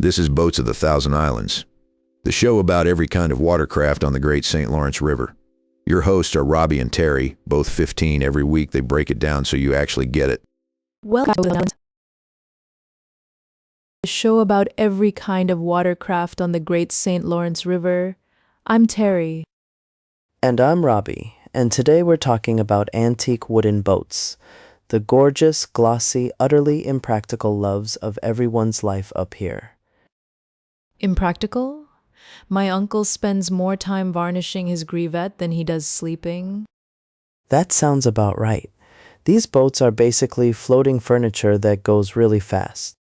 This is Boats of the Thousand Islands, the show about every kind of watercraft on the Great St. Lawrence River. Your hosts are Robbie and Terry, both 15. Every week they break it down so you actually get it. Welcome to the show about every kind of watercraft on the Great St. Lawrence River. I'm Terry. And I'm Robbie, and today we're talking about antique wooden boats, the gorgeous, glossy, utterly impractical loves of everyone's life up here. Impractical? My uncle spends more time varnishing his gravette than he does sleeping. That sounds about right. These boats are basically floating furniture that goes really fast.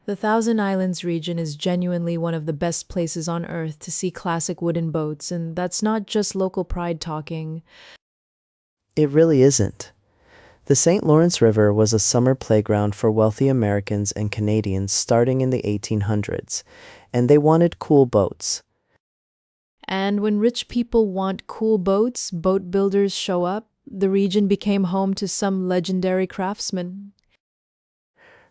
The Thousand Islands region is genuinely one of the best places on earth to see classic wooden boats, and that's not just local pride talking. It really isn't. The St. Lawrence River was a summer playground for wealthy Americans and Canadians starting in the 1800s, and they wanted cool boats. And when rich people want cool boats, boat builders show up. The region became home to some legendary craftsmen.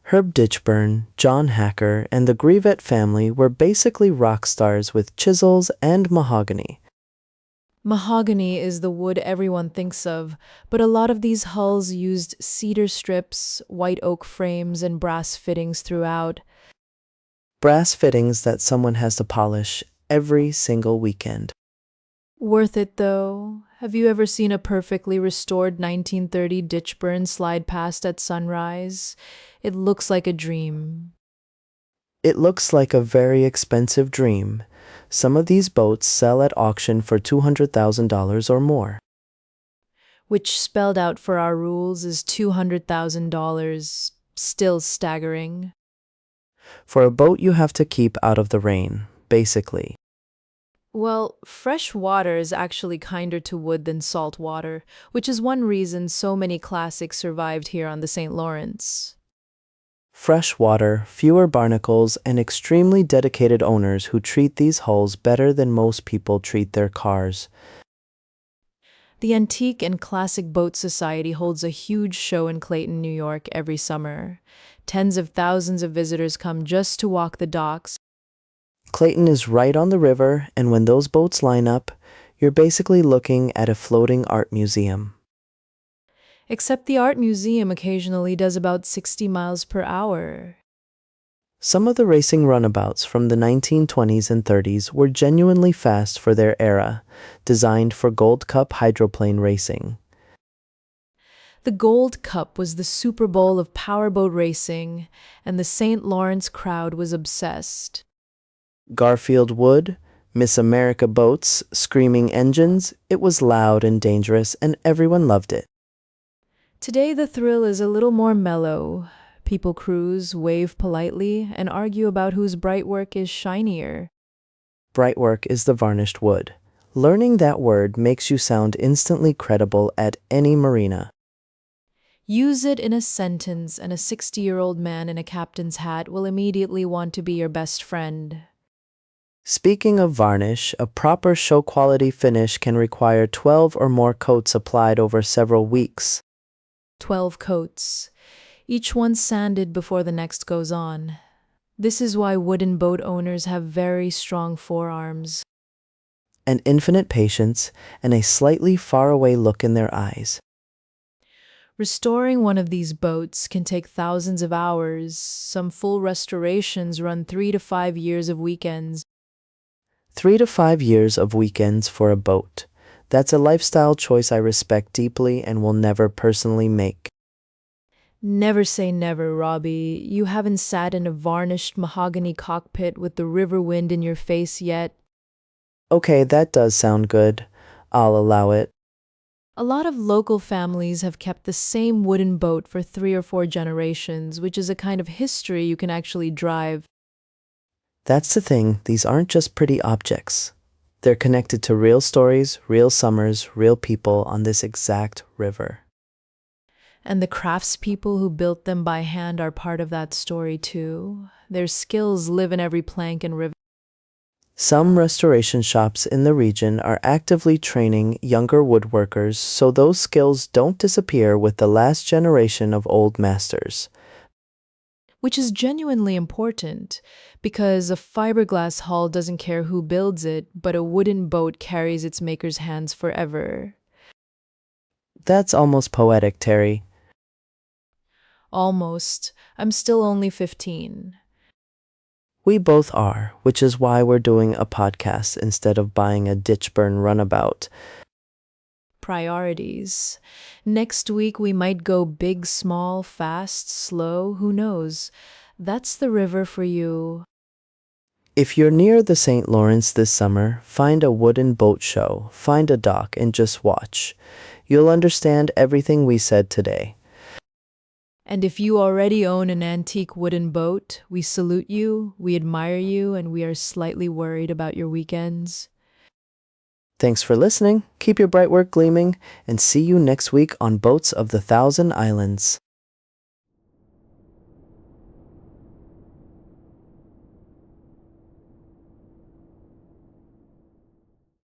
Herb Ditchburn, John Hacker, and the Gravett family were basically rock stars with chisels and mahogany. Mahogany is the wood everyone thinks of, but a lot of these hulls used cedar strips, white oak frames, and brass fittings throughout. Brass fittings that someone has to polish every single weekend. Worth it, though. Have you ever seen a perfectly restored 1930 Ditchburn slide past at sunrise? It looks like a dream. It looks like a very expensive dream. Some of these boats sell at auction for $200,000 or more. Which, spelled out for our rules, is $200,000. Still staggering. For a boat you have to keep out of the rain, basically. Well, fresh water is actually kinder to wood than salt water, which is one reason so many classics survived here on the St. Lawrence. Fresh water, fewer barnacles, and extremely dedicated owners who treat these hulls better than most people treat their cars. The Antique and Classic Boat Society holds a huge show in Clayton, New York every summer. Tens of thousands of visitors come just to walk the docks. Clayton is right on the river, and when those boats line up, you're basically looking at a floating art museum. Except the art museum occasionally does about 60 miles per hour. Some of the racing runabouts from the 1920s and 30s were genuinely fast for their era, designed for Gold Cup hydroplane racing. The Gold Cup was the Super Bowl of powerboat racing, and the St. Lawrence crowd was obsessed. Garfield Wood, Miss America boats, screaming engines, it was loud and dangerous, and everyone loved it. Today the thrill is a little more mellow. People cruise, wave politely, and argue about whose brightwork is shinier. Brightwork is the varnished wood. Learning that word makes you sound instantly credible at any marina. Use it in a sentence, and a 60-year-old man in a captain's hat will immediately want to be your best friend. Speaking of varnish, a proper show-quality finish can require 12 or more coats applied over several weeks. 12 coats, each one sanded before the next goes on. This is why wooden boat owners have very strong forearms. An infinite patience and a slightly faraway look in their eyes. Restoring one of these boats can take thousands of hours. Some full restorations run 3 to 5 years of weekends. 3 to 5 years of weekends for a boat. That's a lifestyle choice I respect deeply and will never personally make. Never say never, Robbie. You haven't sat in a varnished mahogany cockpit with the river wind in your face yet. Okay, that does sound good. I'll allow it. A lot of local families have kept the same wooden boat for 3 or 4 generations, which is a kind of history you can actually drive. That's the thing, these aren't just pretty objects. They're connected to real stories, real summers, real people on this exact river. And the craftspeople who built them by hand are part of that story too. Their skills live in every plank and rivet. Some restoration shops in the region are actively training younger woodworkers so those skills don't disappear with the last generation of old masters. which is genuinely important because a fiberglass hull doesn't care who builds it, but a wooden boat carries its maker's hands forever. That's almost poetic, Terry. Almost. I'm still only 15. We both are, which is why we're doing a podcast instead of buying a ditch burn runabout. Priorities. Next week we might go big, small, fast, slow, who knows? That's the river for you. If you're near the St. Lawrence this summer, find a wooden boat show, find a dock, and just watch. You'll understand everything we said today. And if you already own an antique wooden boat, we salute you, we admire you, and we are slightly worried about your weekends. Thanks for listening, keep your bright work gleaming, and see you next week on Boats of the Thousand Islands.